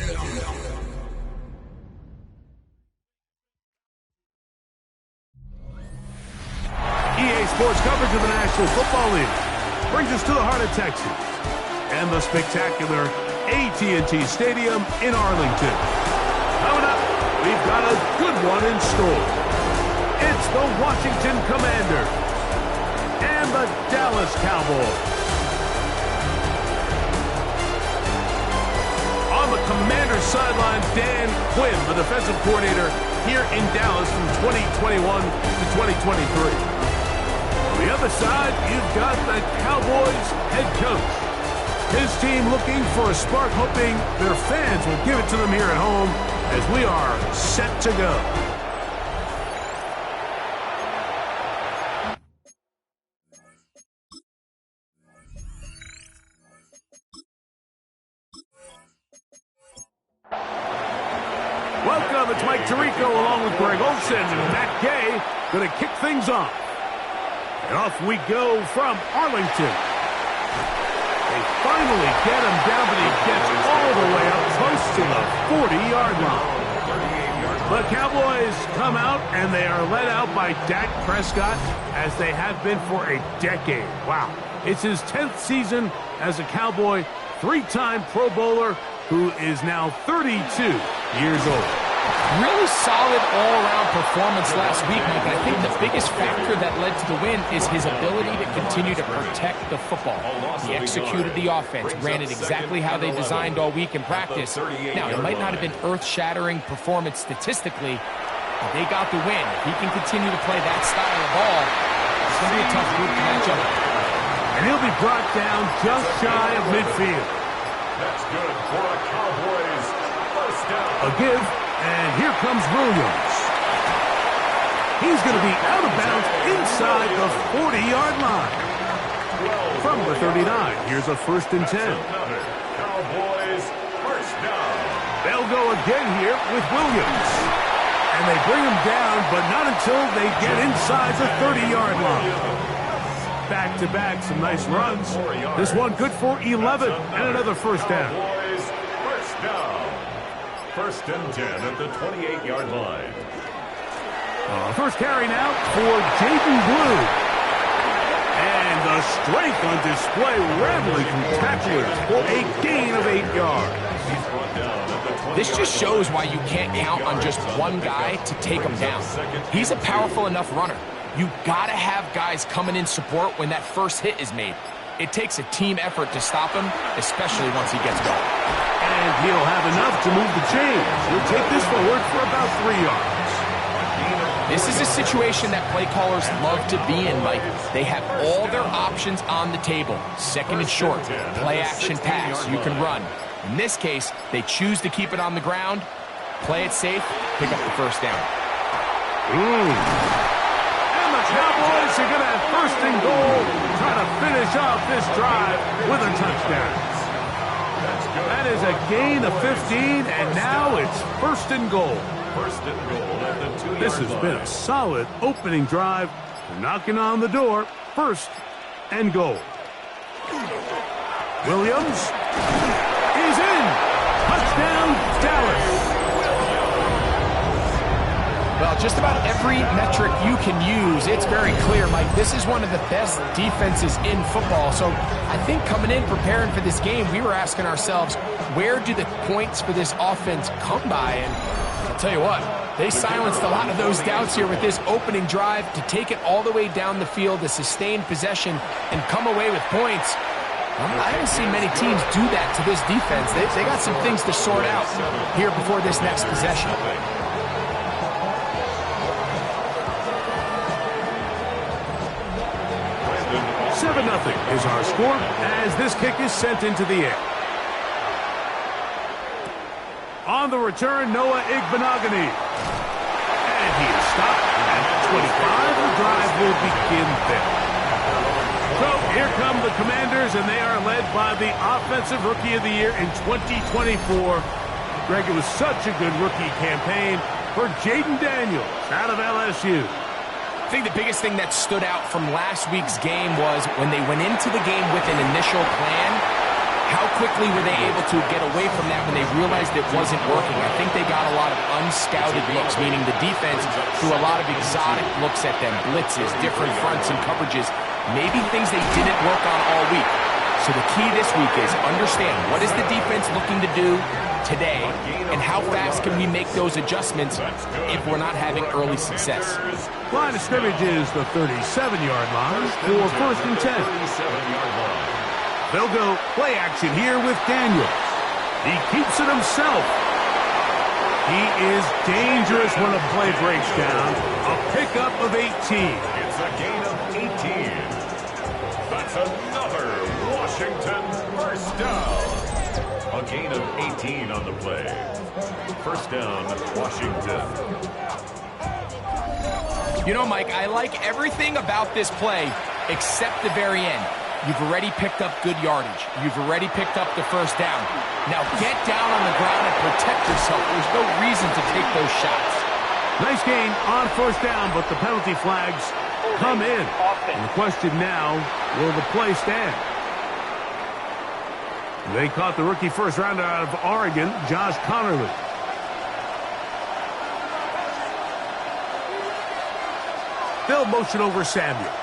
EA Sports coverage of the National Football League brings us to the heart of Texas and the spectacular AT&T Stadium in Arlington. Coming up, we've got a good one in store. It's the Washington Commanders and the Dallas Cowboys. On the Commanders sideline, Dan Quinn, the defensive coordinator here in Dallas from 2021 to 2023. On the other side, you've got the Cowboys head coach. His team looking for a spark, hoping their fans will give it to them here at home as we are set to go. Welcome, it's Mike Tirico along with Greg Olsen and Matt Gay going to kick things off. And off we go from Arlington. They finally get him down, but he gets all the way up close to the 40-yard line. The Cowboys come out, and they are led out by Dak Prescott, as they have been for a decade. Wow. It's his 10th season as a Cowboy, three-time Pro Bowler, who is now 32 years old. Really solid all-around performance last week, Mike. I think the biggest factor that led to the win is his ability to continue to protect the football. He executed the offense, ran it exactly how they designed all week in practice. Now, it might not have been earth-shattering performance statistically, but they got the win. If he can continue to play that style of ball, it's going to be a tough group to match up. And he'll be brought down just shy of midfield. That's good for a Cowboys first down. A give. And here comes Williams. He's going to be out of bounds inside the 40-yard line. From the 39, here's a 1st and 10. Cowboys first down. They'll go again here with Williams. And they bring him down, but not until they get inside the 30-yard line. Back-to-back, some nice runs. This one good for 11 and another 1st down. Cowboys first down. 1st and 10 at the 28-yard line. First carry now for Jaden Blue. And the strength on display, rattling from tacklers for a gain of 8 yards. This just shows why you can't count on just one guy to take him down. He's a powerful enough runner. You got to have guys coming in support when that first hit is made. It takes a team effort to stop him, especially once he gets going. And he'll have enough to move the chains. He'll take this forward for about 3 yards. This is a situation that play callers love to be in, Mike. They have all their options on the table. 2nd and short, play action pass, you can run. In this case, they choose to keep it on the ground, play it safe, pick up the 1st down. And the Cowboys are going to have 1st and goal, trying to finish off this drive with a touchdown. That is a gain of 15, and now it's 1st and goal. 1st and goal at the 2-yard line. This has been a solid opening drive. They're knocking on the door. 1st and goal. Williams is in. Touchdown, Dallas. Well, just about every metric you can use, it's very clear, Mike. This is one of the best defenses in football. So I think coming in, preparing for this game, we were asking ourselves, where do the points for this offense come by? And I'll tell you what, they silenced a lot of those doubts here with this opening drive to take it all the way down the field, to sustain possession, and come away with points. I haven't seen many teams do that to this defense. They got some things to sort out here before this next possession. 7-0 is our score as this kick is sent into the air. On the return, Noah Igbenogany. And he is stopped at 25. The drive will begin there. So here come the Commanders, and they are led by the Offensive Rookie of the Year in 2024. Greg, it was such a good rookie campaign for Jaden Daniels out of LSU. I think the biggest thing that stood out from last week's game was when they went into the game with an initial plan, How quickly were they able to get away from that when they realized it wasn't working? I think they got a lot of unscouted looks, meaning the defense threw a lot of exotic looks at them, blitzes, different fronts and coverages, maybe things they didn't work on all week. So the key this week is understand what is the defense looking to do today, and how fast can we make those adjustments if we're not having early success. Line of scrimmage is the 37-yard line for 1st and 10. They'll go play action here with Daniels. He keeps it himself. He is dangerous when a play breaks down. A pickup of 18. It's a gain of 18. That's another Washington first down. A gain of 18 on the play. First down, Washington. You know, Mike, I like everything about this play except the very end. You've already picked up good yardage. You've already picked up the first down. Now get down on the ground and protect yourself. There's no reason to take those shots. Nice gain on 1st down, but the penalty flags come in. And the question now, will the play stand? They caught the rookie first rounder out of Oregon, Josh Connerly. They'll motion over Samuel.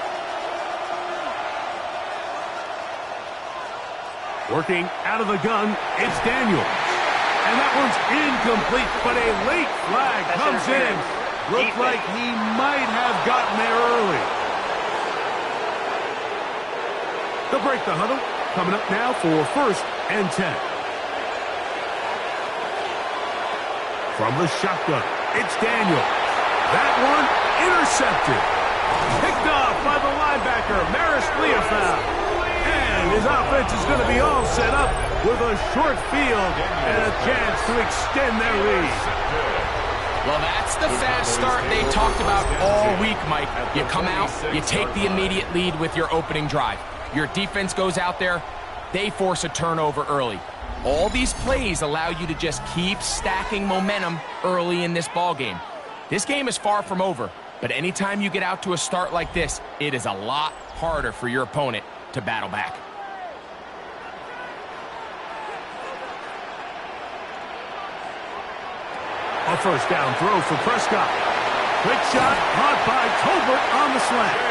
Working out of the gun, it's Daniels. And that one's incomplete, but a late flag comes in. Looks like he might have gotten there early. They'll break the huddle. Coming up now for 1st and 10. From the shotgun, it's Daniels. That one intercepted. Picked off by the linebacker, Maris Leofau. And his offense is going to be all set up with a short field and a chance to extend their lead. Well, that's the fast start they talked about all week, Mike. You come out, you take the immediate lead with your opening drive. Your defense goes out there, they force a turnover early. All these plays allow you to just keep stacking momentum early in this ball game. This game is far from over, but anytime you get out to a start like this, it is a lot harder for your opponent to battle back. A first down throw for Prescott. Quick shot caught by Tolbert on the slant.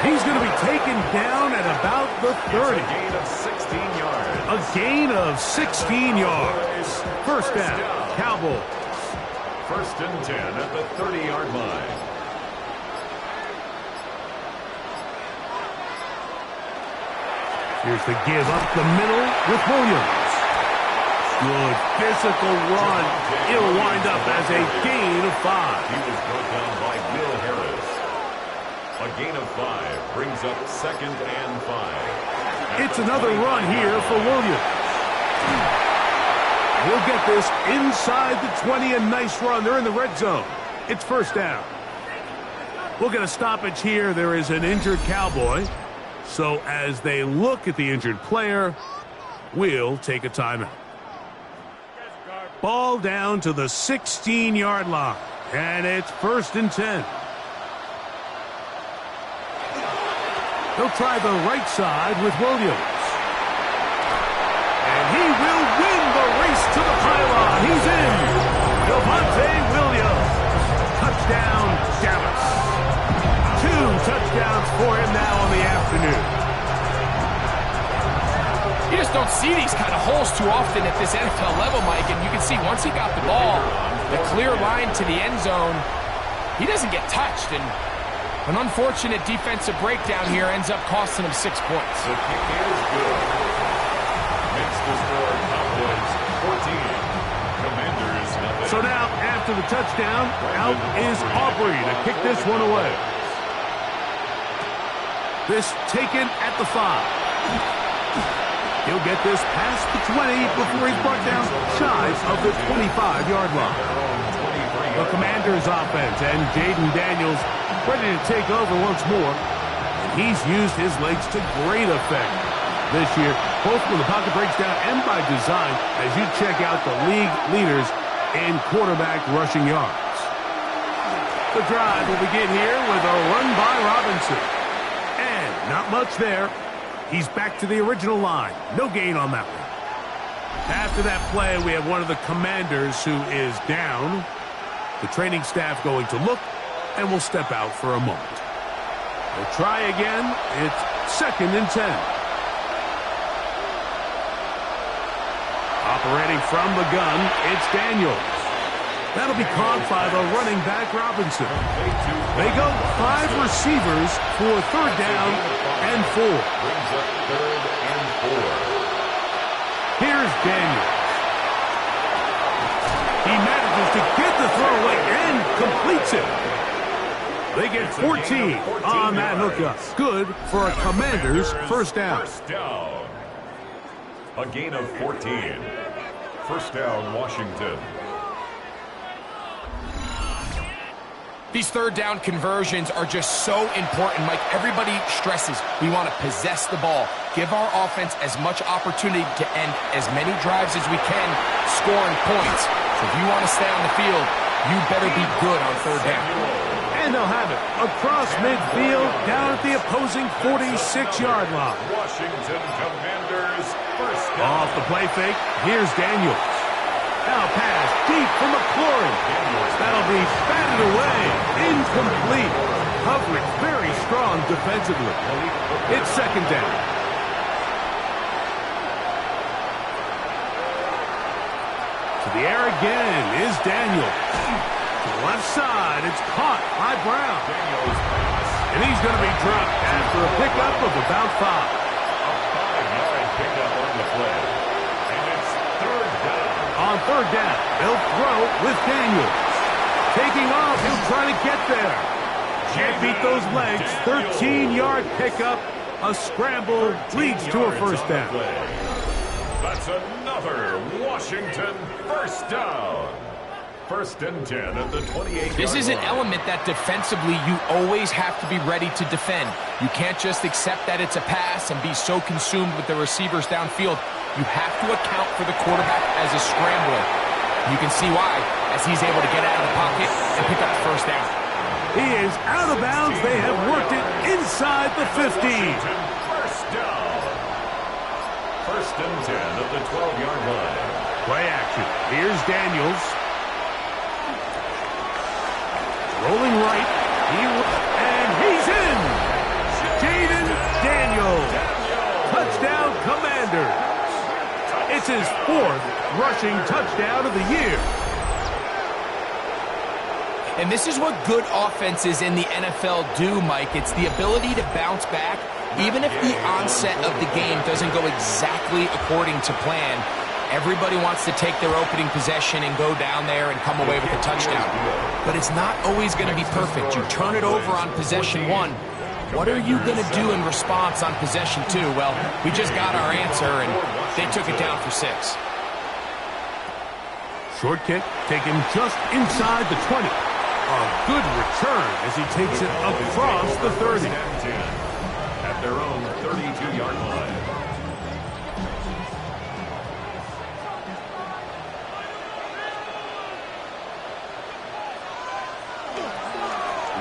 He's going to be taken down at about the 30. A gain of 16 yards. A gain of 16 yards. First down, Cowboys. 1st and 10 at the 30-yard line. Here's the give up the middle with Williams. Good physical run. It'll wind up as a gain of 5. He was brought down by Will Harris. A gain of 5 brings up 2nd and 5. It's another run here for Williams. He'll get this inside the 20. A nice run. They're in the red zone. It's 1st down. We'll get a stoppage here. There is an injured Cowboy. So as they look at the injured player, we'll take a timeout. Ball down to the 16-yard line. And it's 1st and 10. He'll try the right side with Williams. And he will win the race to the pylon. He's in. Devontae Williams. Touchdown, Dallas. 2 touchdowns for him now on the afternoon. You just don't see these kind of holes too often at this NFL level, Mike. And you can see once he got the ball, the clear line to the end zone, he doesn't get touched. And an unfortunate defensive breakdown here ends up costing him 6 points. The kick is good. Makes the score Cowboys 14. Commanders nothing. So now, after the touchdown, out is Aubrey to kick this one away. This taken at the 5. He'll get this past the 20 before he's brought down shy of the 25-yard line. The Commanders' offense and Jaden Daniels ready to take over once more. He's used his legs to great effect this year, both when the pocket breaks down and by design, as you check out the league leaders in quarterback rushing yards. The drive will begin here with a run by Robinson. And not much there. He's back to the original line. No gain on that one. After that play, we have one of the Commanders who is down. The training staff going to look and will step out for a moment. They'll try again. It's 2nd and 10. Operating from the gun, it's Daniels. That'll be caught by the running back, Robinson. They go 5 receivers for 3rd down and 4. Brings up 3rd and 4. Here's Daniels. He manages to get the throw away and completes it. They get 14 on that hookup. Good for a Commander's first down. First down. A gain of 14. First down, Washington. These 3rd down conversions are just so important, Mike. Everybody stresses we want to possess the ball, give our offense as much opportunity to end as many drives as we can, scoring points. So if you want to stay on the field, you better be good on 3rd down. And they'll have it across midfield down at the opposing 46-yard line. Washington Commanders first down. Off the play fake, here's Daniels. Now pass deep for McLaurin. That'll be batted away. Incomplete. Coverage very strong defensively. It's 2nd down. To the air again is Daniels. To the left side, it's caught by Brown. And he's going to be dropped after a pickup of about 5. A 5-yard pickup on the play. And it's 3rd down. On 3rd down, they'll throw with Daniels. Taking off, he'll try to get there. Can't beat those legs. 13-yard pickup. A scramble leads to a first down. That's another Washington first down. 1st and 10 at the 28-yard line. This is an element that defensively you always have to be ready to defend. You can't just accept that it's a pass and be so consumed with the receivers downfield. You have to account for the quarterback as a scrambler. You can see why, as he's able to get out of the pocket and pick up the first down. He is out of bounds. They have worked it inside the 15. First down. 1st and 10 at the 12-yard line. Play action. Here's Daniels. Rolling right. And he's in. Jaden Daniels. Touchdown Commanders. It's his 4th rushing touchdown of the year. And this is what good offenses in the NFL do, Mike. It's the ability to bounce back, even if the onset of the game doesn't go exactly according to plan. Everybody wants to take their opening possession and go down there and come away with a touchdown. But it's not always going to be perfect. You turn it over on possession 1. What are you going to do in response on possession 2? Well, we just got our answer, and they took it down for 6. Short kick taken just inside the 20. A good return as he takes it across the 30. At their own 32-yard line.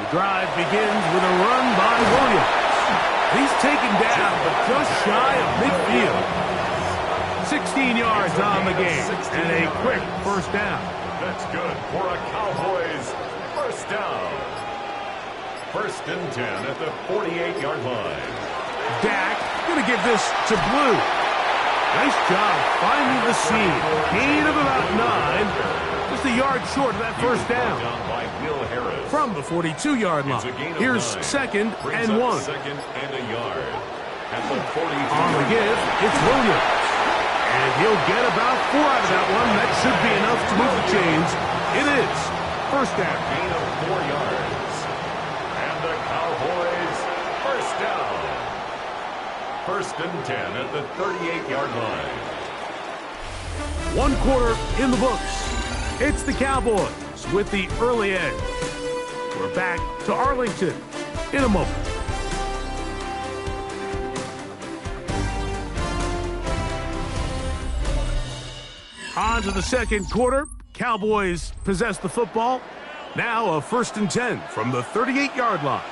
The drive begins with a run by Williams. He's taken down, but just shy of midfield. 16 yards on the game, and a quick first down. That's good for a Cowboys first down. 1st and 10 at the 48-yard line. Dak going to give this to Blue. Nice job finding the seam. Gain of about 9. Just a yard short of that first down. By Will Harris. From the 42-yard line. Here's 2nd and 1. 2nd and a yard. At the 42. On the give, it's Williams. And he'll get about 4 out of that one. That should be enough to move the chains. It is. First down. Gain of 4 yards. And the Cowboys first down. 1st and 10 at the 38-yard line. 1 quarter in the books. It's the Cowboys with the early edge. We're back to Arlington in a moment. On to the 2nd quarter. Cowboys possess the football. Now a 1st and 10 from the 38-yard line.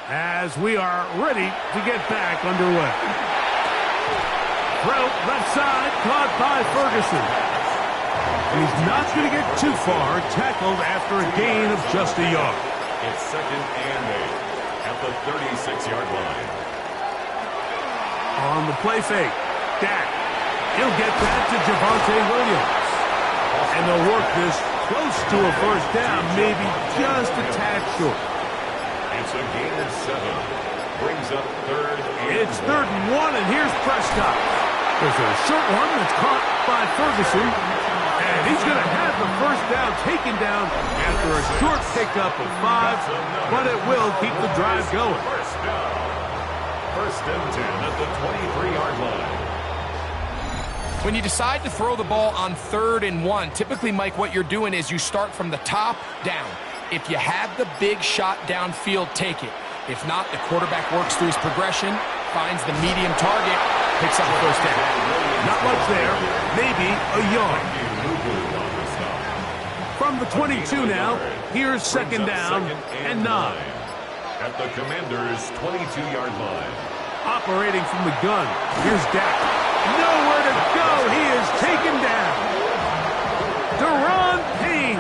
As we are ready to get back underway. throw, left side, caught by Ferguson. And he's not going to get too far, tackled after a gain of just a yard. It's 2nd and 8 at the 36-yard line. On the play fake, Dak. He'll get that to Javonte Williams. And they'll work this close to a first down, maybe just a tad short. It's a gain of 7. Brings up 3rd and It's 3rd and 1, and here's Prescott. There's a short one that's caught by Ferguson. And he's going to have the first down taken down after a short pickup of 5, but it will keep the drive going. First down. 1st and 10 at the 23-yard line. When you decide to throw the ball on 3rd and 1, typically, Mike, what you're doing is you start from the top down. If you have the big shot downfield, take it. If not, the quarterback works through his progression, finds the medium target, picks up the first down. Not much there, maybe a yard. From the 22 now, here's 2nd down and 9. At the Commanders' 22-yard line. Operating from the gun, here's Dak. Nowhere to go. He is taken down. Deron Payne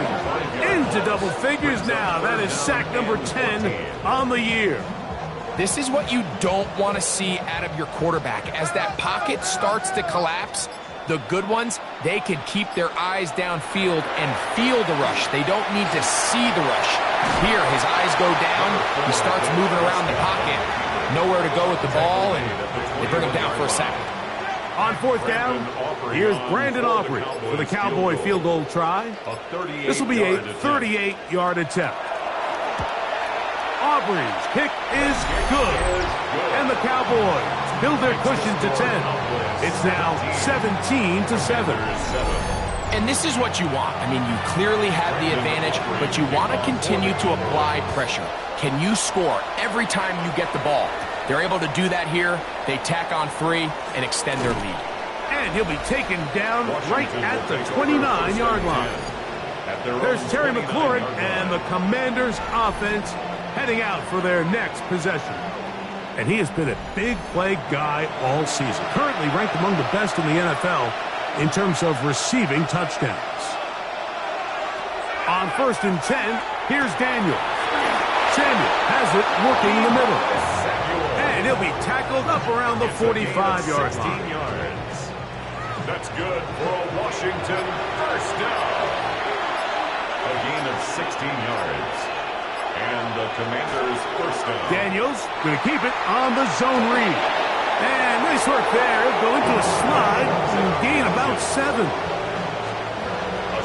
into double figures now. That is sack number 10 on the year. This is what you don't want to see out of your quarterback. As that pocket starts to collapse, the good ones, they can keep their eyes downfield and feel the rush. They don't need to see the rush. Here, his eyes go down. He starts moving around the pocket. Nowhere to go with the ball, and they bring him down for a sack. On 4th down, here's Brandon Aubrey for the Cowboy field goal try. This will be a 38-yard attempt. Aubrey's kick is good. And the Cowboys build their cushion to 10. It's now 17-7. And this is what you want. I mean, you clearly have the advantage, but you want to continue to apply pressure. Can you score every time you get the ball? They're able to do that here. They tack on 3 and extend their lead. And he'll be taken down right at the 29-yard line. There's Terry McLaurin and the Commanders' offense heading out for their next possession. And he has been a big play guy all season. Currently ranked among the best in the NFL in terms of receiving touchdowns. On 1st and 10, here's Daniel. Samuel has it working in the middle. And he'll be tackled up around the 45-yard line. That's good for a Washington first down. A gain of 16 yards. And the Commanders first down. Daniels going to keep it on the zone read. And nice work there. Go into a slide and gain about 7.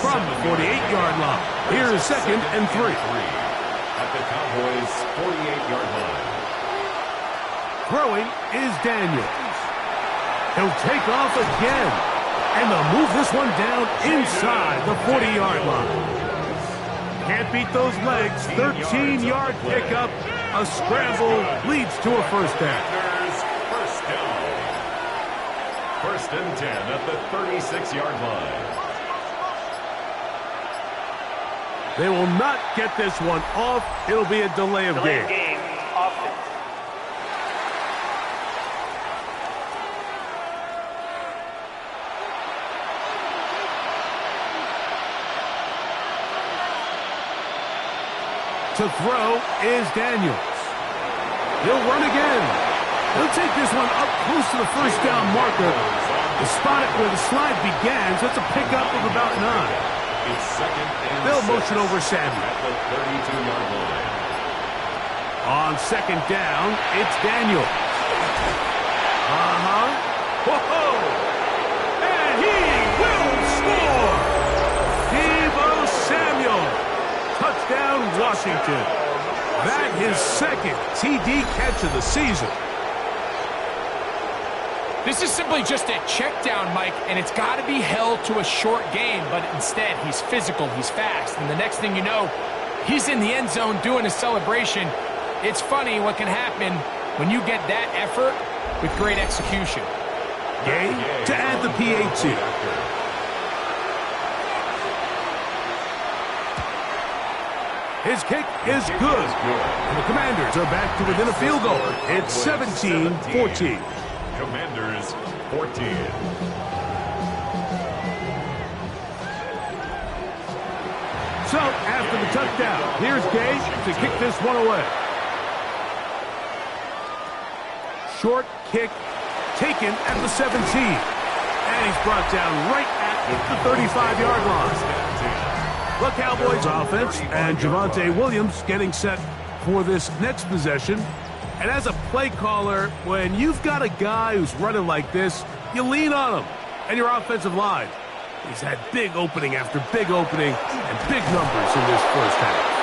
From the 48-yard line. Here's 2nd and 3. At the Cowboys' 48-yard line. Throwing is Daniels. He'll take off again. And they'll move this one down inside the 40-yard line. Can't beat those legs. 13-yard pickup. A scramble leads to a first down. First down. 1st and 10 at the 36-yard line. They will not get this one off. It'll be a delay of game. To throw is Daniels. He'll run again. He'll take this one up close to the first down marker. The spot it where the slide began, so it's a pickup of about 9. It's 2nd and They'll 6 motion over Samuel. at the 32-yard line. On 2nd down, it's Daniel. Whoa! And he will score! Deebo Samuel. Touchdown, Washington. That his 2nd TD catch of the season. This is simply just a check down, Mike, and it's got to be held to a short game, but instead he's physical, he's fast, and the next thing you know, he's in the end zone doing a celebration. It's funny what can happen when you get that effort with great execution. Gay to add the PAT. His kick is good. And the Commanders are back to within a field goal. It's 17-14. Commanders 14. So, after the touchdown, here's Gage to kick this one away. Short kick taken at the 17. And he's brought down right at the 35-yard line. The Cowboys offense and Javonte Williams getting set for this next possession. And as a play caller, when you've got a guy who's running like this, you lean on him. And your offensive line, he's had big opening after big opening and big numbers in this first half.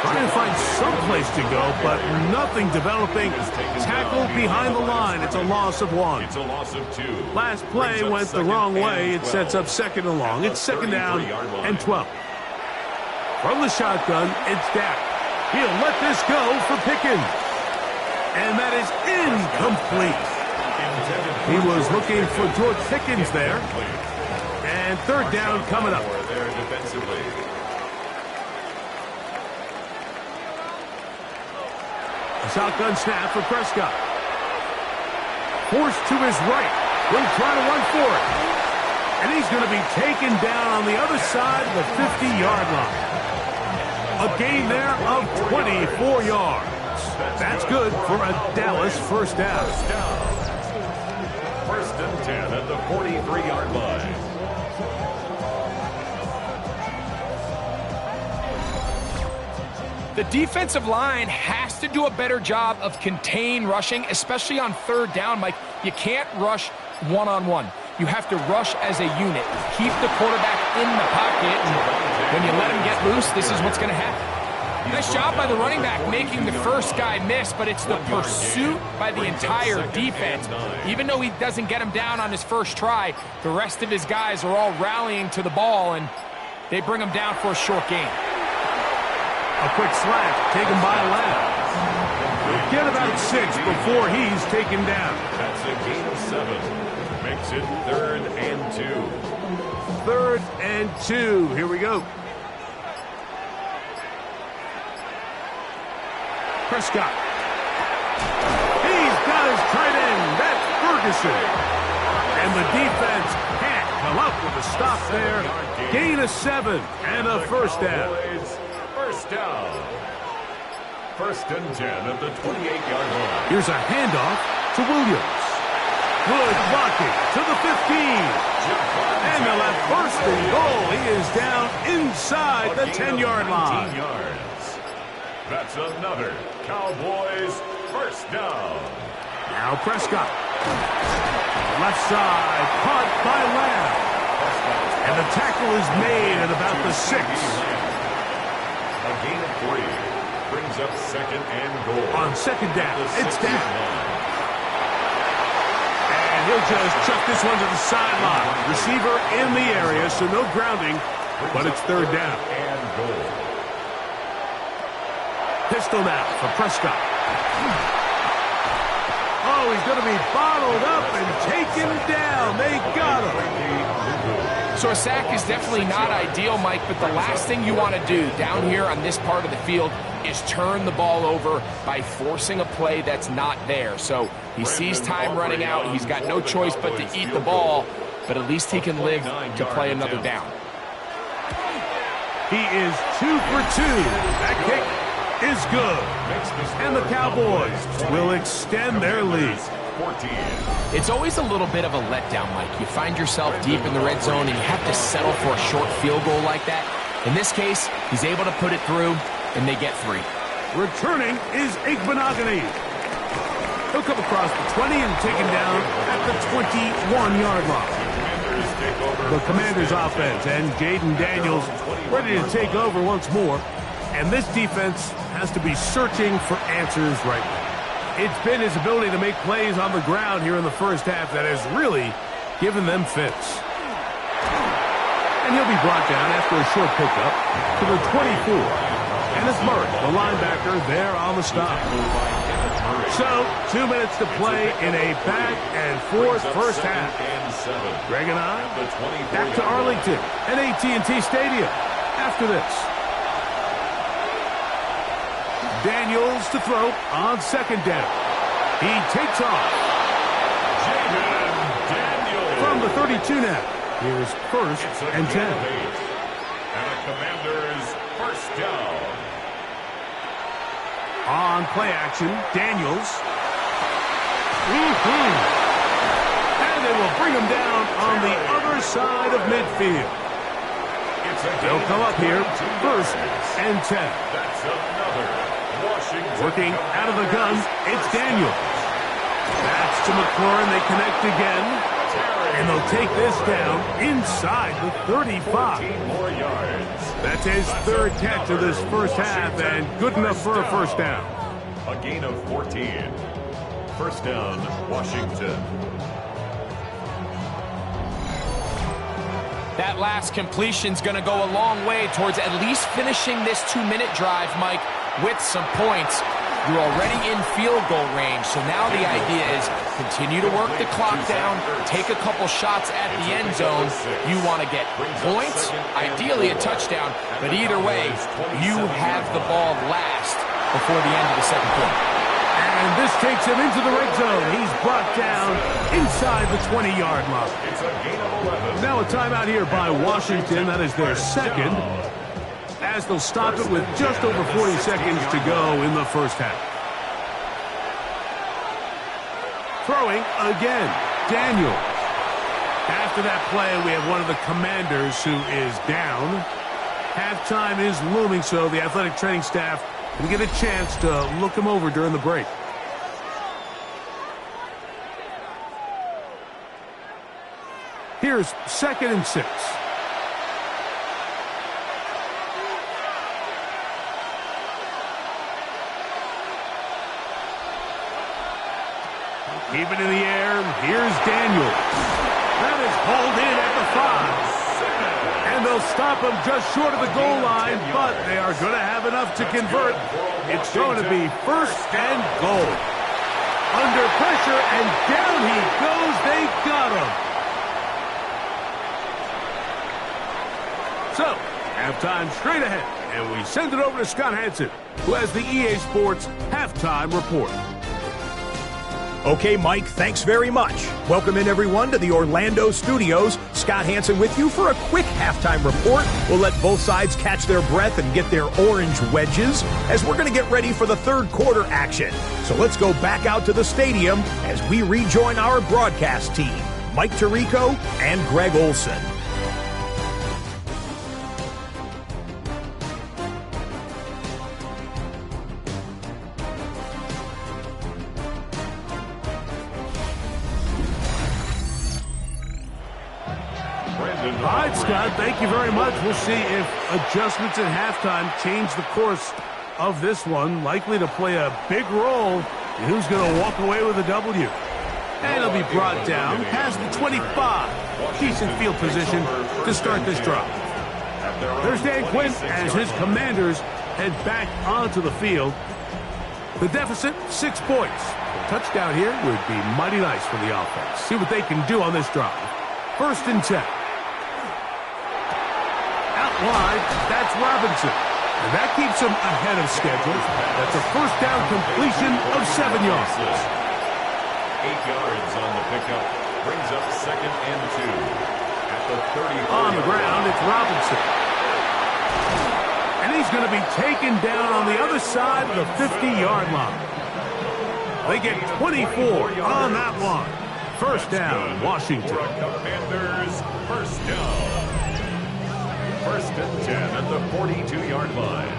Trying to find some place to go, but nothing developing. Tackled behind the line. It's a loss of 1. It's a loss of 2. Last play went the wrong way. It sets up second and long. It's second down and 12. From the shotgun, it's Dak. He'll let this go for Pickens. And that is incomplete. He was looking for George Pickens there. And third down coming up. A shotgun snap for Prescott. Forced to his right. Will try to run for it. And he's going to be taken down on the other side of the 50-yard line. A gain there of 24 yards. That's good for a Dallas first down. First and 10 at the 43-yard line. The defensive line has to do a better job of contain rushing, especially on third down, Mike. You can't rush one-on-one. You have to rush as a unit. Keep the quarterback in the pocket, and when you let him get loose, this is what's going to happen. Nice job by the running back making the first guy miss, but it's the pursuit by the entire defense. Even though he doesn't get him down on his first try, the rest of his guys are all rallying to the ball, and they bring him down for a short gain. A quick slant taken by Lamb. Get about 6 before he's taken down. That's a gain of 7. Makes it 3rd and 2. 3rd and 2. Here we go. Prescott. He's got his tight end. That's Ferguson. And the defense can't come up with a stop there. Gain of 7 and a first down. First down. First and 10 at the 28-yard line. Here's a handoff to Williams. Good blocking to the 15. And they'll have first and goal. He is down inside the 10-yard line. That's another Cowboys first down. Now Prescott. Left side, caught by Lamb. And the tackle is made at about the 6. A gain of 3 brings up second and goal. On second down, it's down. And he'll just chuck this one to the sideline. Receiver in the area, so no grounding, but it's third down. And goal. Pistol now for Prescott. Oh, he's going to be bottled up and taken down. They got him. So a sack is definitely not ideal, Mike, but the last thing you want to do down here on this part of the field is turn the ball over by forcing a play that's not there. So he sees time running out. He's got no choice but to eat the ball, but at least he can live to play another down. He is 2 for 2. That kick is good. And the Cowboys will extend their lead. It's always a little bit of a letdown, Mike. You find yourself deep in the red zone and you have to settle for a short field goal like that. In this case, he's able to put it through, and they get 3. Returning is Igbenogany. He'll come across the 20 and taken down at the 21-yard line. The Commanders' offense and Jaden Daniels ready to take over once more. And this defense has to be searching for answers right now. It's been his ability to make plays on the ground here in the first half that has really given them fits. And he'll be brought down after a short pickup to the 24. And it's Murray, the linebacker, there on the stop. So, 2 minutes to play in a back-and-forth first half. Greg and I back to Arlington at AT&T Stadium after this. Daniels to throw on second down. He takes off. 32 now. Here's first and 10. And a Commander's first down. On play action, Daniels. And they will bring him down on the other side of midfield. They'll come up here, first and 10. That's another Washington. Working out of the gun, it's Daniels. That's to McLaurin. They connect again. And they'll take this down inside the 35. 14 more yards. That's his third catch of this first half, and good enough for a first down. A gain of 14. First down, Washington. That last completion's going to go a long way towards at least finishing this 2-minute drive, Mike, with some points. You're already in field goal range, so now the idea is continue to work the clock down, take a couple shots at the end zone. You want to get points, ideally a touchdown, but either way, you have the ball last before the end of the second quarter. And this takes him into the red zone. He's brought down inside the 20-yard line. It's a gain of 11. Now a timeout here by Washington. That is their second, as they'll stop it with just over 40 seconds to go in the first half. Throwing again, Daniels. After that play, we have one of the Commanders who is down. Halftime is looming, so the athletic training staff will get a chance to look him over during the break. Here's second and 6. Keep it in the air. Here's Daniels. That is hauled in at the 5. And they'll stop him just short of the goal line, but they are going to have enough to convert. It's going to be first and goal. Under pressure, and down he goes. They got him. So, halftime straight ahead, and we send it over to Scott Hansen, who has the EA Sports Halftime Report. Okay, Mike, thanks very much. Welcome in, everyone, to the Orlando studios. Scott Hansen with you for a quick halftime report. We'll let both sides catch their breath and get their orange wedges as we're going to get ready for the third quarter action. So let's go back out to the stadium as we rejoin our broadcast team, Mike Tirico and Greg Olson. All right, Scott, thank you very much. We'll see if adjustments at halftime change the course of this one. Likely to play a big role in who's going to walk away with a W. And he'll be brought down past the 25. Decent field position to start this drive. There's Dan Quinn as his Commanders head back onto the field. The deficit, 6 points. A touchdown here would be mighty nice for the offense. See what they can do on this drive. First and 10. Out wide, that's Robinson. And that keeps him ahead of schedule. That's a first down completion of 7 yards. 8 yards on the pickup. Brings up second and 2. At the 34. On the ground, it's Robinson. And he's going to be taken down on the other side of the 50-yard line. They get 24 on that one. First down, Washington. Commanders, first down. First and 10 at the 42-yard line.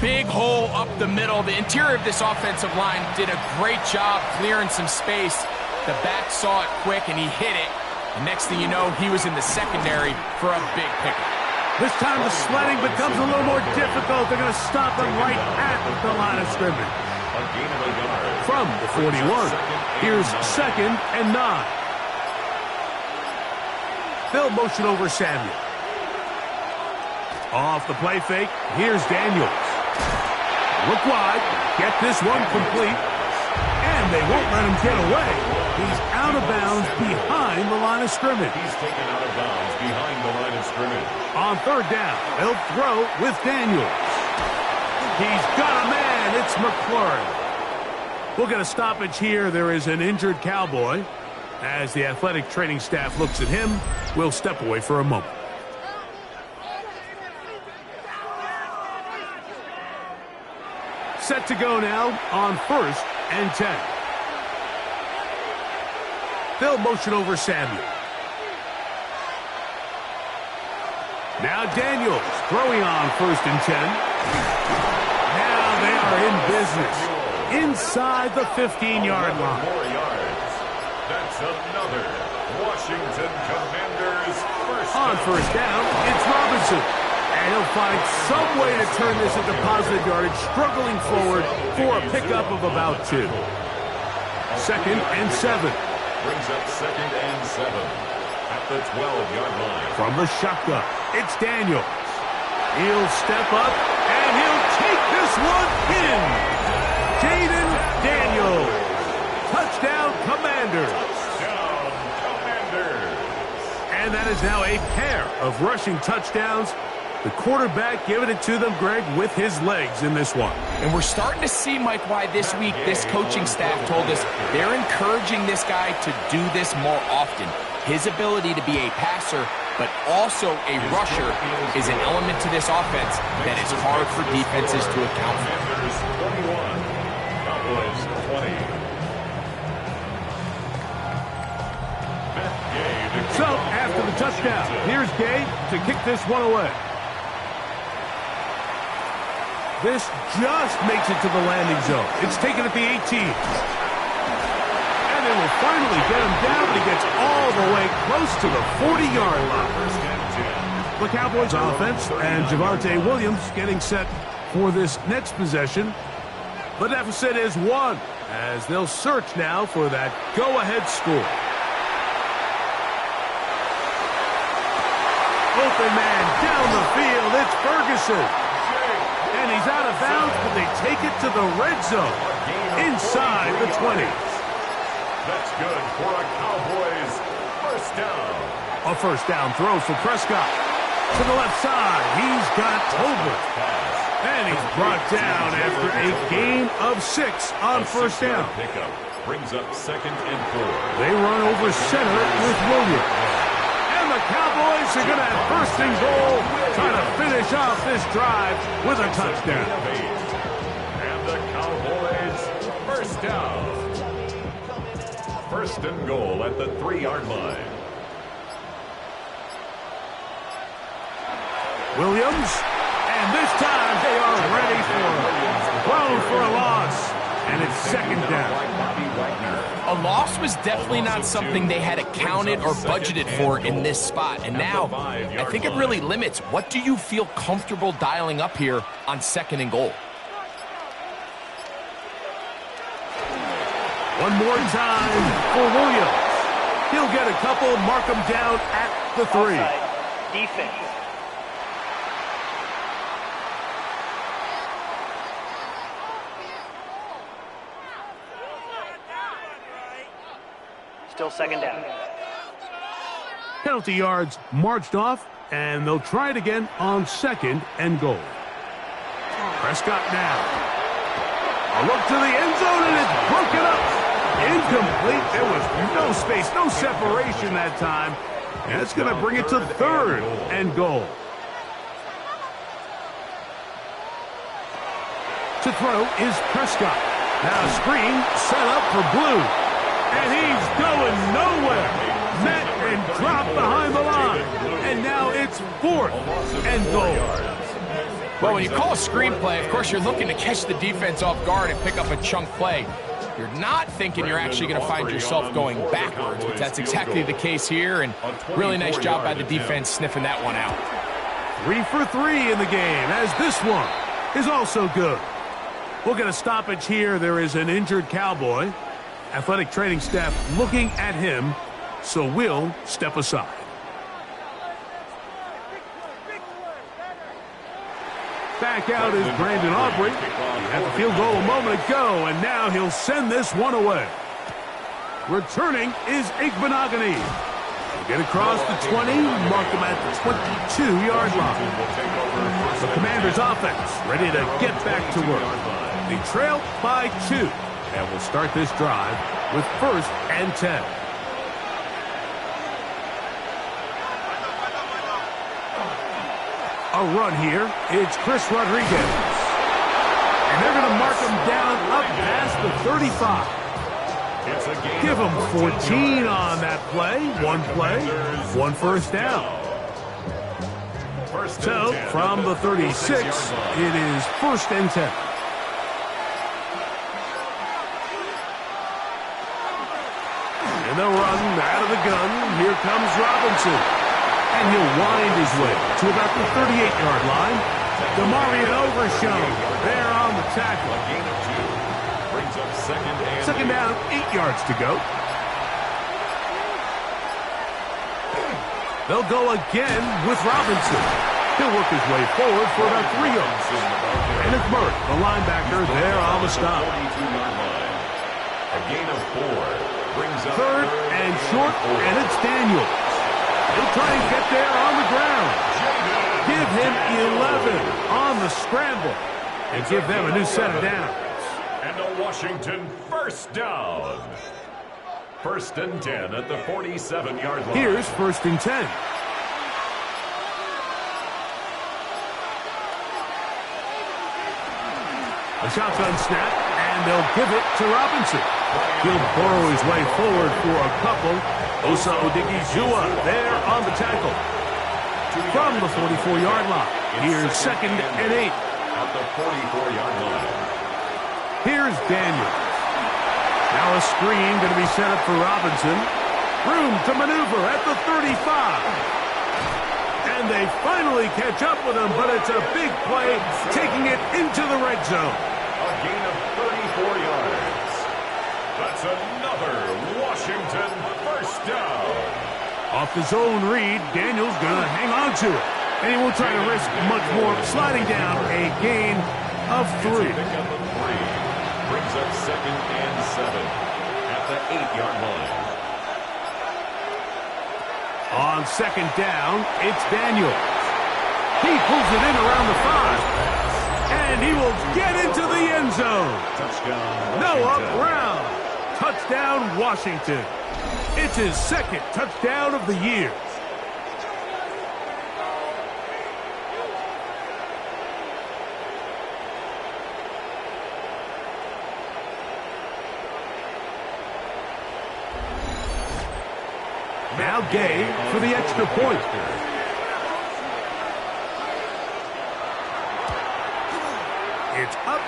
Big hole up the middle. The interior of this offensive line did a great job clearing some space. The back saw it quick, and he hit it. And next thing you know, he was in the secondary for a big pickup. This time the sledding becomes a little more difficult. They're going to stop him right at the line of scrimmage. From the 41, here's second and 9. They'll motion over Samuel. Off the play fake, here's Daniels. Look wide, get this one complete, and they won't let him get away. He's out of bounds behind the line of scrimmage. He's taken out of bounds behind the line of scrimmage. On third down, they'll throw with Daniels. He's got a man, it's McLaurin. We'll get a stoppage here. There is an injured Cowboy. As the athletic training staff looks at him, we'll step away for a moment. Set to go now on 1st and 10. They'll motion over Samuel. Now Daniels throwing on 1st and 10. Now they are in business inside the 15-yard line. That's another Washington Commanders first on 1st down, it's Robinson. And he'll find some way to turn this into positive yardage, struggling forward for a pickup of about 2. 2nd and 7. Brings up 2nd and 7 at the 12-yard line. From the shotgun, it's Daniels. He'll step up, and he'll take this one in. Jaden Daniels. Touchdown, Commanders. Touchdown, Commanders. And that is now a pair of rushing touchdowns. The quarterback giving it to them, Greg, with his legs in this one. And we're starting to see, Mike, why this week this coaching staff told us they're encouraging this guy to do this more often. His ability to be a passer, but also a rusher, is an element to this offense that is hard for defenses to account for. Cowboys 20. So, after the touchdown, here's Gay to kick this one away. This just makes it to the landing zone. It's taken at the 18. And they will finally get him down, but he gets all the way close to the 40-yard line. The Cowboys offense and Javonte Williams getting set for this next possession. The deficit is 1 as they'll search now for that go-ahead score. Open man down the field. It's Ferguson. And he's out of bounds, but they take it to the red zone inside the 20. That's good for a Cowboys first down. A first down throw for Prescott. To the left side, he's got Tolbert. And he's brought down after a gain of 6 on first down. Pickup brings up 2nd and 4. They run over center with Williams. The Cowboys are going to have 1st and goal, trying to finish off this drive with a touchdown. And the Cowboys first down. 1st and goal at the 3-yard line. Williams, and this time they are ready for him. Thrown for a loss, and it's 2nd down. A loss was definitely not something they had accounted or budgeted for in this spot. And now, I think it really limits. What do you feel comfortable dialing up here on 2nd and goal? One more time for Williams. He'll get a couple, mark him down at the 3. Offside. Defense. Still 2nd down. Penalty yards marched off, and they'll try it again on 2nd and goal. Prescott now. A look to the end zone, and it's broken up. Incomplete. There was no space, no separation that time. And it's going to bring it to 3rd and goal. To throw is Prescott. Now screen set up for Blue. And he's going nowhere. Met and dropped behind the line. And now it's 4th and goal. Well, when you call a screenplay, of course, you're looking to catch the defense off guard and pick up a chunk play. You're not thinking you're actually going to find yourself going backwards, but that's exactly the case here, and really nice job by the defense sniffing that one out. 3 for 3 in the game, as this one is also good. We'll get a stoppage here. There is an injured Cowboy. Athletic training staff looking at him, so we'll step aside. Back out is Brandon Aubrey. He had the field goal a moment ago, and now he'll send this one away. Returning is Igbenogany. He'll get across the 20, mark him at the 22-yard line. The Commanders' offense ready to get back to work. They trail by 2. And we'll start this drive with 1st and 10. A run here. It's Chris Rodriguez. And they're going to mark him down up past the 35. Give him 14 on that play. One play, 1 first down. So, from the 36, it is 1st and 10. And they'll run out of the gun. Here comes Robinson. And he'll wind his way to about the 38-yard line. DeMarvion Overshown there on the tackle. Second down, 8 yards to go. They'll go again with Robinson. He'll work his way forward for about 3 yards. And it's Murray, the linebacker, there on the stop. A gain of 4. Brings up 3rd and short, and it's Daniels. He'll try and get there on the ground. Give him 11 on the scramble. And give them a new set of downs. And a Washington 1st down. 1st and 10 at the 47-yard line. Here's 1st and 10. A shotgun snap, and they'll give it to Robinson. He'll burrow his way forward for a couple. Osa Odigizua there on the tackle. From the 44-yard line. Here's 2nd and 8. At the 44-yard line. Here's Daniels. Now a screen going to be set up for Robinson. Room to maneuver at the 35. And they finally catch up with him, but it's a big play, taking it into the red zone. A gain of 34 yards. That's another Washington 1st down. Off the zone read, Daniels going to hang on to it. And he won't try to risk much more, sliding down a gain of 3. Brings up 2nd and 7 at the 8-yard line. On 2nd down, it's Daniels. He pulls it in around the 5. And he will get into the end zone. Touchdown, Noah Brown. Touchdown, Washington. It's his 2nd touchdown of the year. Now Gay for the extra point. It's up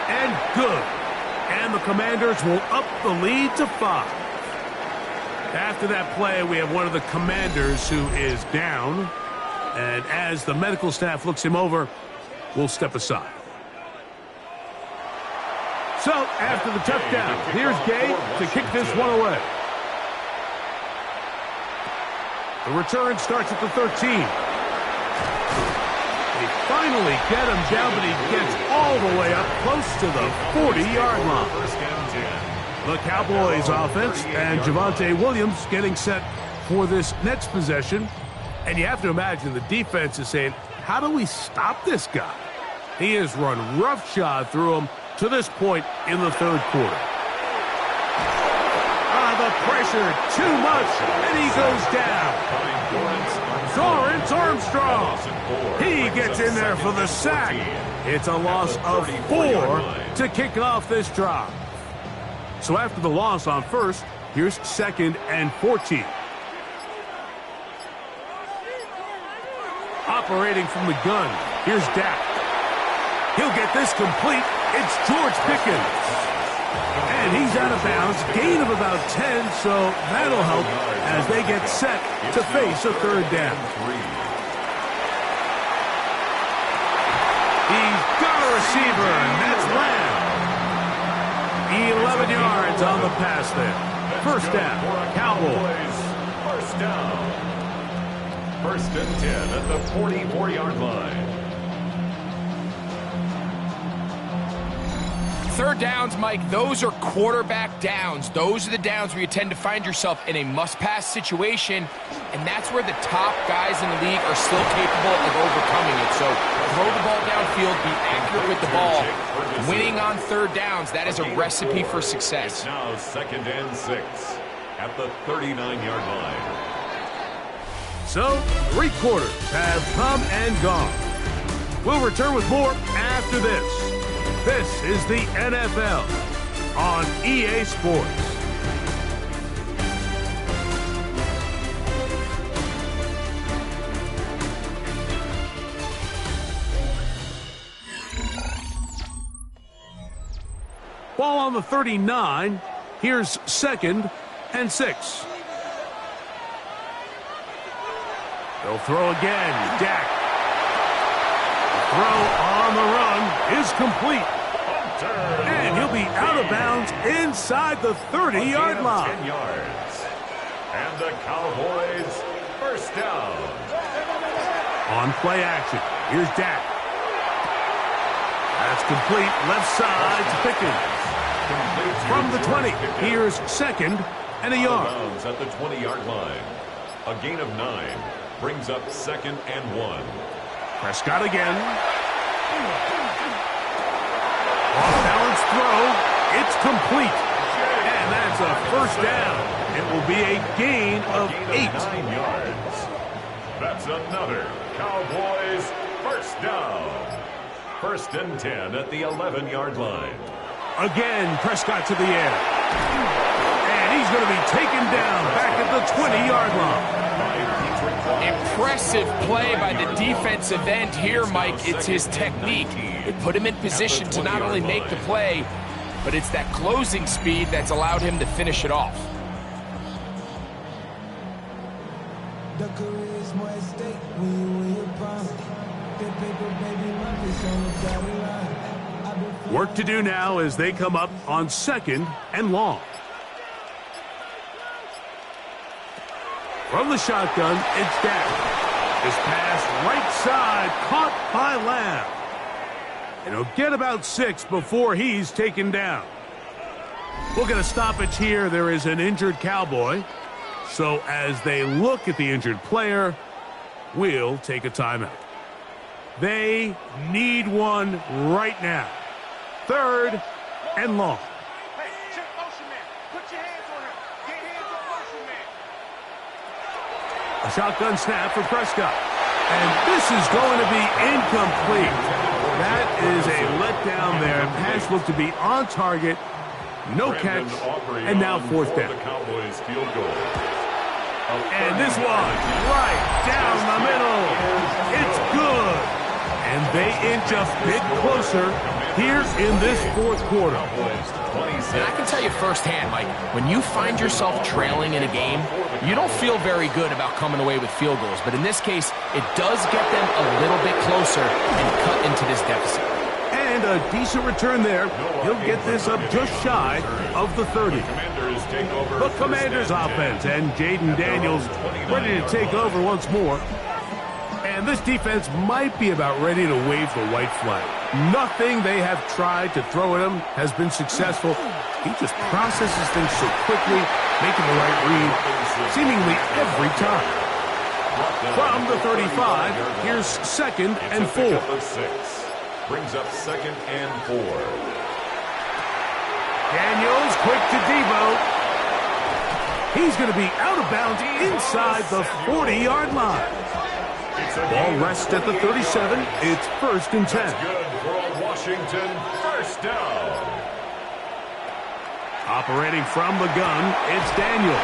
and good. And the Commanders will up the lead to 5. After that play, we have one of the Commanders who is down. And as the medical staff looks him over, we'll step aside. So, after the touchdown, here's Gay to kick this one away. The return starts at the 13. They finally get him down, but he gets all the way up close to the 40-yard line. The Cowboys offense and Javonte Williams getting set for this next possession. And you have to imagine the defense is saying, how do we stop this guy? He has run roughshod through him to this point in the 3rd quarter. The pressure, too much, and he goes down. Dorrance Armstrong. He gets in there for the sack. It's a loss of 4 to kick off this drive. So after the loss on 1st, here's 2nd and 14. Operating from the gun, here's Dak. He'll get this complete. It's George Pickens. And he's out of bounds, gain of about 10, so that'll help as they get set to face a 3rd down. He's got a receiver, and that's Lamb. 11 yards on the pass there. 1st down, Cowboys. 1st down. 1st and 10 at the 44-yard line. third downs, Mike, those are quarterback downs. Those are the downs where you tend to find yourself in a must-pass situation, and that's where the top guys in the league are still capable of overcoming it. So throw the ball downfield, be accurate with the ball. Winning on third downs, that is a recipe for success. It's now 2nd and 6 at the 39-yard line. So, 3 quarters have come and gone. We'll return with more after this. This is the NFL on EA Sports. Ball on the 39. Here's 2nd and 6. They'll throw again. Dak. The throw on the run is complete. And he'll be out of bounds inside the 30-yard line. 10 yards. And the Cowboys first down. On play action. Here's Dak. That's complete. Left side to Pickens. From the 20, here's 2nd and a yard. Bounds at the 20-yard line. A gain of 9 brings up 2nd and 1. Prescott again. Off-balance throw. It's complete. And that's a first down. It will be a gain of 8. 9 yards. That's another Cowboys first down. 1st and 10 at the 11-yard line. Again, Prescott to the air. And he's going to be taken down back at the 20-yard line. Impressive play by the defensive end here, Mike. It's his technique. It put him in position to not only make the play, but it's that closing speed that's allowed him to finish it off. Work to do now as they come up on 2nd and long. From the shotgun, it's Dak. This pass right side caught by Lamb. And he'll get about 6 before he's taken down. We'll get a stoppage here. There is an injured Cowboy. So as they look at the injured player, we'll take a timeout. They need one right now. 3rd and long. Hey, check motion man. Put your hands on him. Get hands on motion man. A shotgun snap for Prescott. And this is going to be incomplete. That is a letdown there. Pass looked to be on target. No catch. And now 4th down. And this one right down the middle. It's good. And they inch a bit closer here in this 4th quarter. And I can tell you firsthand, Mike, when you find yourself trailing in a game, you don't feel very good about coming away with field goals. But in this case, it does get them a little bit closer and cut into this deficit. And a decent return there. He'll get this up just shy of the 30. The Commanders offense and Jaden Daniels ready to take over once more. And this defense might be about ready to wave the white flag. Nothing they have tried to throw at him has been successful. He just processes things so quickly, making the right read, seemingly every time. From the 35, here's 2nd and 4. Brings up 2nd and 4. Daniels quick to Debo. He's going to be out of bounds inside the 40-yard line. Ball rests at the 37. It's 1st and 10. That's good for a Washington first down. Operating from the gun, it's Daniels.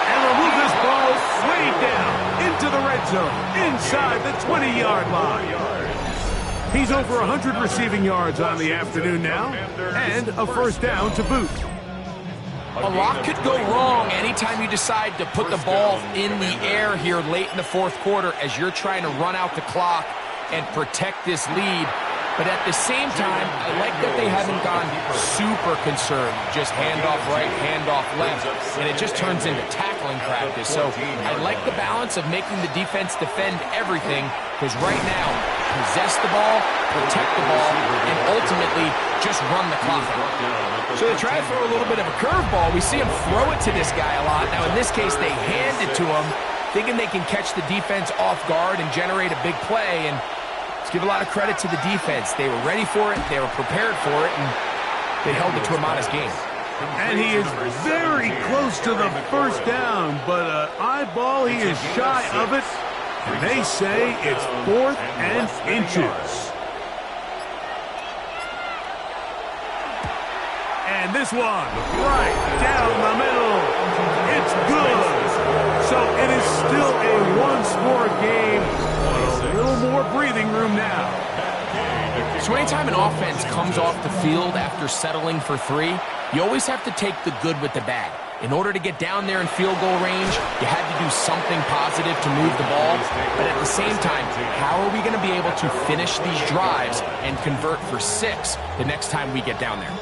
And we'll move this ball way down into the red zone, inside the 20-yard line. He's over 100 receiving yards on the afternoon now, and a first down to boot. A lot could go wrong anytime you decide to put the ball in the air here late in the 4th quarter as you're trying to run out the clock and protect this lead. But at the same time, I like that they haven't gone super conservative. Just handoff right, handoff left, and it just turns into tackle tackling practice. So I like the balance of making the defense defend everything, because right now, possess the ball, protect the ball, and ultimately just run the clock. So they try to throw a little bit of a curveball. We see him throw it to this guy a lot. Now in this case, they hand it to him, thinking they can catch the defense off guard and generate a big play. And let's give a lot of credit to the defense. They were ready for it, they were prepared for it, and they held it to a modest game. And he is very close to the first down, but eyeball, he is shy of it. And they say it's 4th and inches. And this one, right down the middle. It's good. So it is still a one-score game. A little more breathing room now. So anytime an offense comes off the field after settling for 3, you always have to take the good with the bad. In order to get down there in field goal range, you had to do something positive to move the ball. But at the same time, how are we going to be able to finish these drives and convert for 6 the next time we get down there?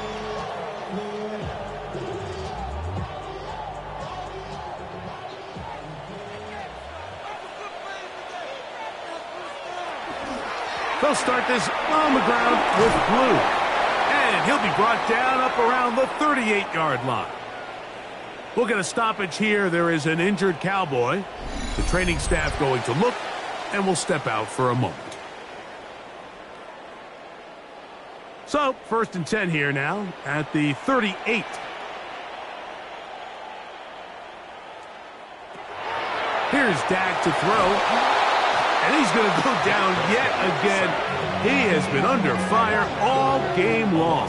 They'll start this on the ground with Blue. And he'll be brought down up around the 38-yard line. We'll get a stoppage here. There is an injured Cowboy. The training staff going to look, and we'll step out for a moment. So, 1st and 10 here now at the 38. Here's Dak to throw. And he's going to go down yet again. He has been under fire all game long.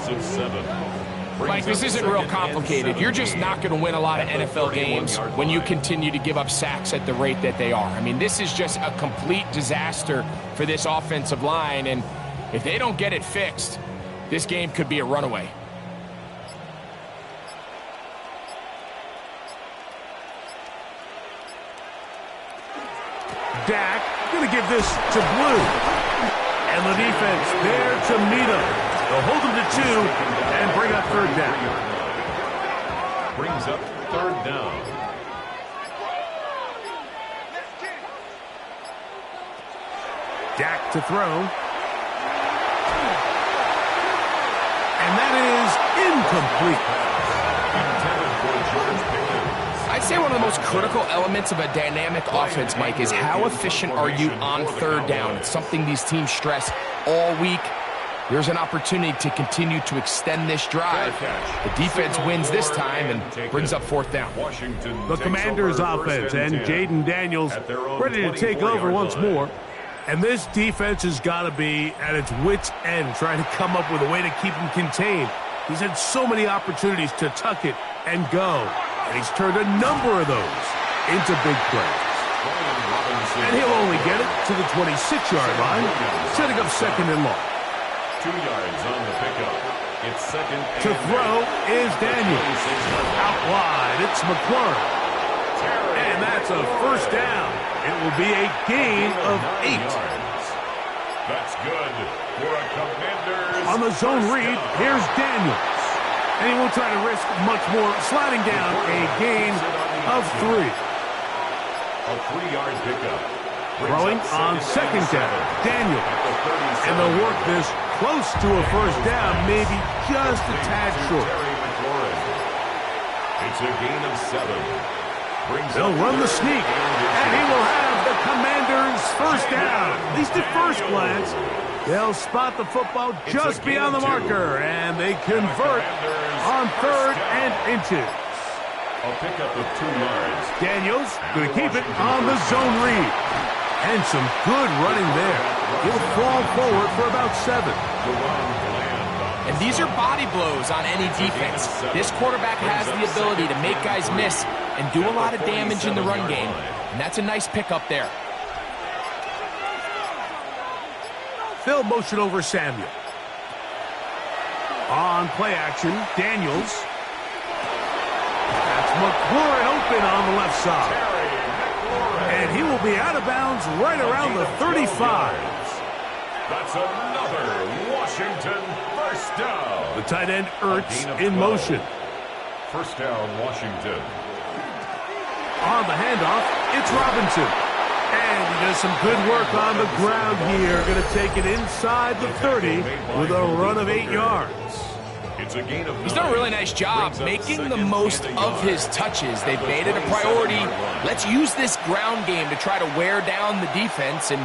Mike, this isn't real complicated. You're just not going to win a lot of NFL games when you continue to give up sacks at the rate that they are. I mean, this is just a complete disaster for this offensive line, and if they don't get it fixed, this game could be a runaway. Dak going to give this to Blue. And the defense there to meet him. They'll hold him to 2 and bring up 3rd down. Brings up 3rd down. Dak to throw. And that is incomplete. I'd say one of the most critical elements of a dynamic offense, Mike, is how efficient are you on 3rd down. It's something these teams stress all week. There's an opportunity to continue to extend this drive. The defense wins this time and brings up 4th down. The Commanders' offense and Jaden Daniels ready to take over once more. And this defense has got to be at its wits' end, trying to come up with a way to keep him contained. He's had so many opportunities to tuck it and go. And he's turned a number of those into big plays. And he'll only get it to the 26-yard line, setting up 2nd and long. 2 yards on the pickup. It's 2nd and to throw is Daniels. Out wide, it's McLaurin. And that's a 1st down. It will be a gain of 8. That's good for a Commanders. On the zone read, here's Daniels. And he won't try to risk much more, sliding down a gain of 3. A 3-yard pickup. Throwing on 2nd down, Daniels. And they'll work this close to a 1st down, maybe just a tad short. It's a gain of 7. They'll run the sneak, and he will have the Commanders' 1st down. At least at first glance, they'll spot the football just beyond the marker, and they convert on 3rd and inches. A pickup of 2 yards. Daniels going to keep it on the zone read. And some good running there. He'll fall forward for about 7. And these are body blows on any defense. This quarterback has the ability to make guys miss and do a lot of damage in the run game. And that's a nice pickup there. They'll motion over Samuel. On play action, Daniels. That's McLaurin open on the left side. And he will be out of bounds right around the 35. That's another Washington 1st down. The tight end Ertz in motion. 1st down, Washington. On the handoff, it's Robinson. And he does some good work on the ground here. Going to take it inside the 30 with a run of 8 yards. He's done a really nice job making the most of his touches. They've made it a priority. Let's use this ground game to try to wear down the defense. And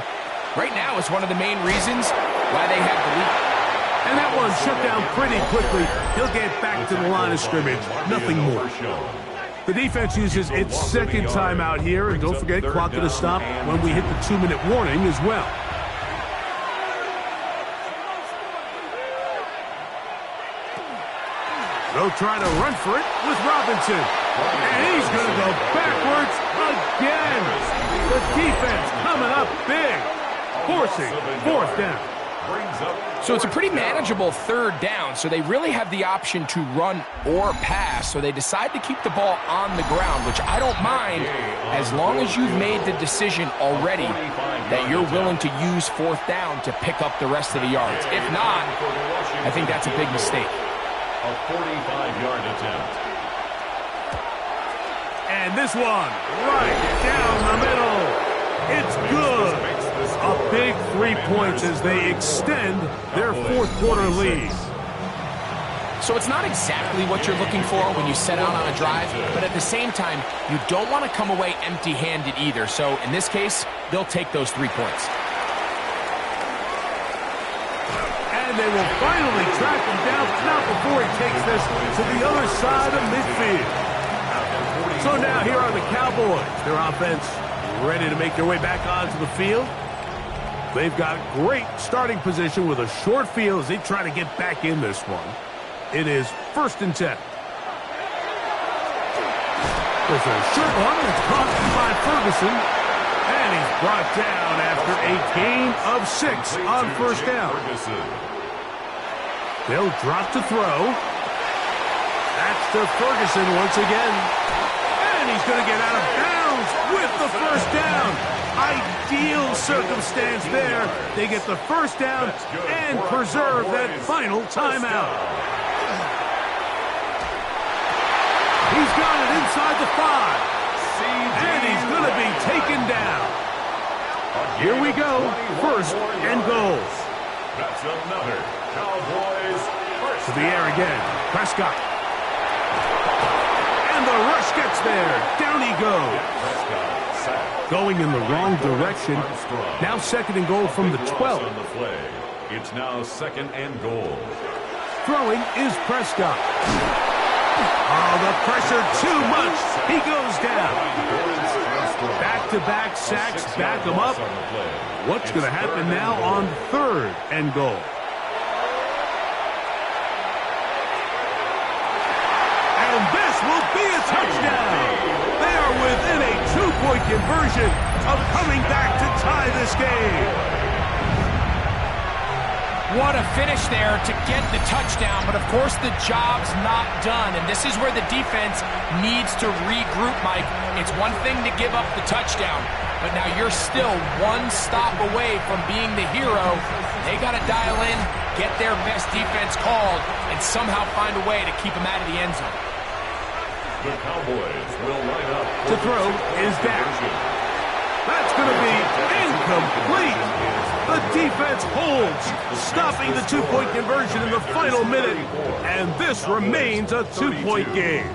right now it's one of the main reasons why they have the lead. And that one shut down pretty quickly. He'll get back to the line of scrimmage. Nothing more. The defense uses its second timeout here. And don't forget, clock going to stop when we hit the 2-minute warning as well. They'll try to run for it with Robinson. And he's going to go backwards again. The defense coming up big, forcing 4th down. So it's a pretty manageable 3rd down, so they really have the option to run or pass. So they decide to keep the ball on the ground, which I don't mind as long as you've made the decision already that you're willing to use 4th down to pick up the rest of the yards. If not, I think that's a big mistake. A 45-yard attempt. And this one, right down the middle. It's good. A big 3 points as they extend their 4th quarter lead. So it's not exactly what you're looking for when you set out on a drive, but at the same time, you don't want to come away empty-handed either. So in this case, they'll take those 3 points. And they will finally track him down, not before he takes this to the other side of midfield. So now here are the Cowboys. Their offense ready to make their way back onto the field. They've got great starting position with a short field as they try to get back in this one. It is 1st and 10. There's a short one that's caught by Ferguson. And he's brought down after a gain of 6 on 1st down. They'll drop to throw. That's to Ferguson once again. And he's going to get out of bounds with the 1st down. Ideal circumstance there. They get the 1st down and preserve that final timeout. He's got it inside the 5. And he's going to be taken down. Here we go. 1st and goal. That's another Cowboys first. To the air again. Prescott. And the rush gets there. Down he goes. Going in the wrong direction. Now 2nd and goal from the 12. On the play. It's now 2nd and goal. Throwing is Prescott. Oh, the pressure too much. He goes down. Back-to-back sacks back him up. What's going to happen now on 3rd and goal? And this will be a touchdown. They are within a 2-point conversion of coming back to tie this game. What a finish there to get the touchdown, but of course the job's not done, and this is where the defense needs to regroup, Mike. It's one thing to give up the touchdown, but now you're still one stop away from being the hero. They got to dial in, get their best defense called, and somehow find a way to keep them out of the end zone. The Cowboys will line up. To throw is down. That's going to be incomplete. The defense holds, stopping the 2-point conversion in the final minute, and this remains a 2-point game.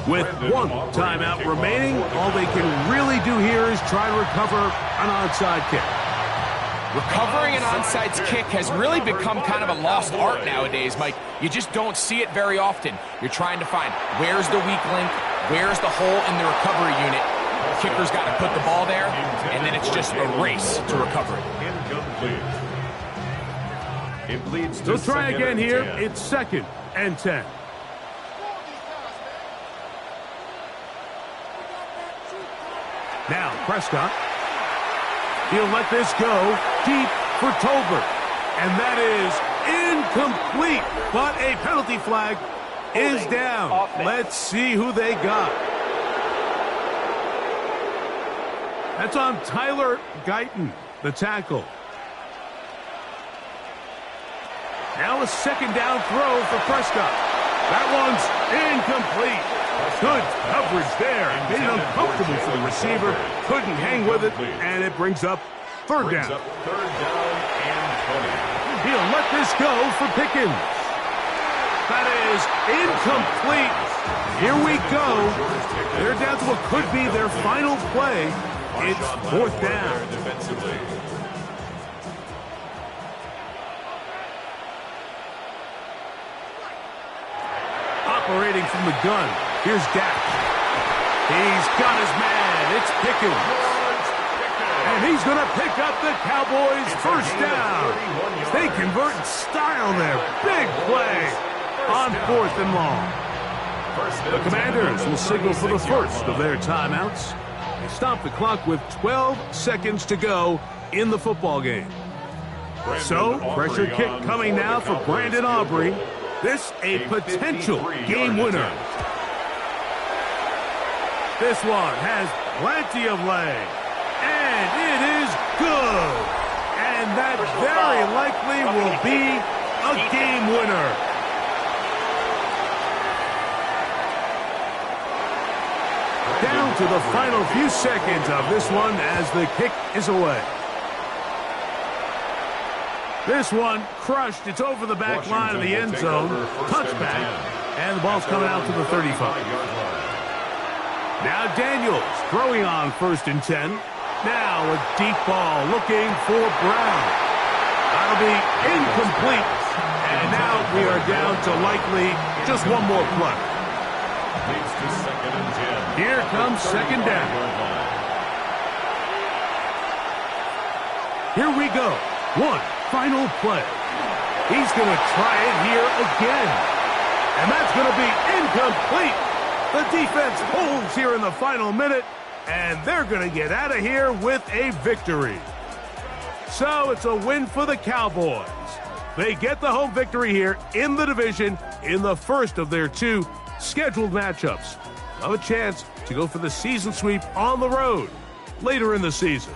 With one timeout remaining, all they can really do here is try to recover an onside kick. Recovering an onside kick has really become kind of a lost art nowadays, Mike. You just don't see it very often. You're trying to find where's the weak link, where's the hole in the recovery unit. Kicker's got to put the ball there, and then it's just a race to recover it. Incomplete. It leads to They'll try again here. 10. It's 2nd and 10. Now Prescott. He'll let this go deep for Tolbert. And that is incomplete. But a penalty flag is down. Let's see who they got. That's on Tyler Guyton, the tackle. Now a second down throw for Prescott. That one's incomplete. Good coverage there. Made it uncomfortable for the receiver. Couldn't hang with it, and it brings up third down. Third down and 20. He'll let this go for Pickens. That is incomplete. Here we go. They're down to what could be their final play. It's fourth down. Operating from the gun. Here's Dak. He's got his man. It's Pickens. And he's going to pick up the Cowboys' first down. They convert in style there. Big play on 4th and long. The Commanders will signal for the first of their timeouts. They stop the clock with 12 seconds to go in the football game. So, pressure kick coming now for Brandon Aubrey. This a potential game winner. This one has plenty of leg. And it is good. And that very likely will be a game winner. Down to the final few seconds of this one as the kick is away. This one crushed. It's over the back line of the end zone. Touchback. And the ball's coming out to the 35. Now Daniels throwing on 1st and 10. Now a deep ball looking for Brown. That'll be incomplete. And now we are down to likely just one more play. Leads to 2nd and 10. Here comes second down. Here we go. One final play. He's going to try it here again. And that's going to be incomplete. The defense holds here in the final minute, and they're going to get out of here with a victory. So it's a win for the Cowboys. They get the home victory here in the division in the first of their 2 scheduled matchups. Have a chance to go for the season sweep on the road later in the season.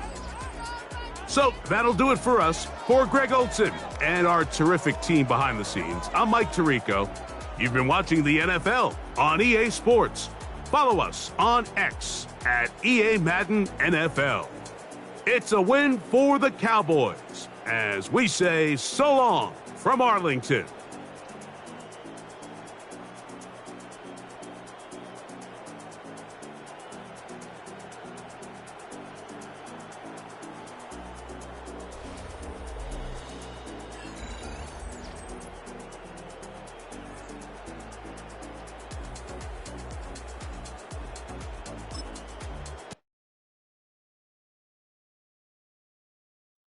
So that'll do it for us. For Greg Olson and our terrific team behind the scenes, I'm Mike Tirico. You've been watching the NFL on EA Sports. Follow us on X at EA Madden NFL. It's a win for the Cowboys as we say so long from Arlington.